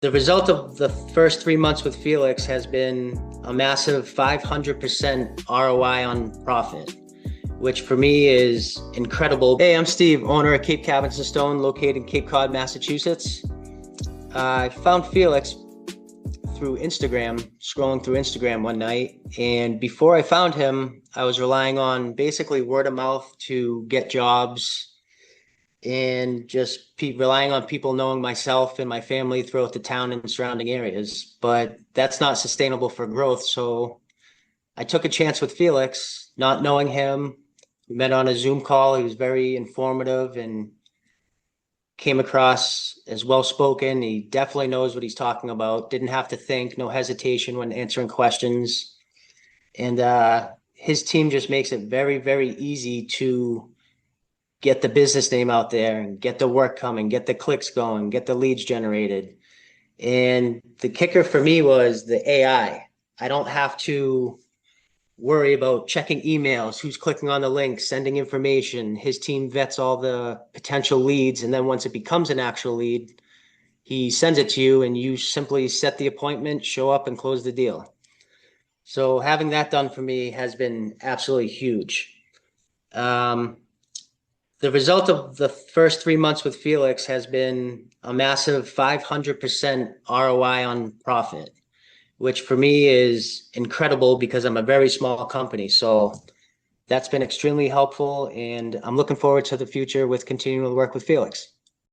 The result of the first 3 months with Felix has been a massive 500% ROI on profit, which for me is incredible. Hey, I'm Steve, owner of Cape Cabins and Stone, located in Cape Cod, Massachusetts. I found Felix through Instagram, scrolling through Instagram one night. And before I found him, I was relying on basically word of mouth to get jobs and just relying on people knowing myself and my family throughout the town and surrounding areas. But that's not sustainable for growth. So I took a chance with Felix, not knowing him. We met on a Zoom call. He was very informative and came across as well spoken. He definitely knows what he's talking about. Didn't have to think, no hesitation when answering questions. And his team just makes it very, very easy to get the business name out there and get the work coming, get the clicks going, get the leads generated. And the kicker for me was the AI. I don't have to worry about checking emails, who's clicking on the link, sending information. His team vets all the potential leads. And then once it becomes an actual lead, he sends it to you and you simply set the appointment, show up and close the deal. So having that done for me has been absolutely huge. The result of the first 3 months with Felix has been a massive 500% ROI on profit, which for me is incredible because I'm a very small company. So that's been extremely helpful, and I'm looking forward to the future with continuing to work with Felix.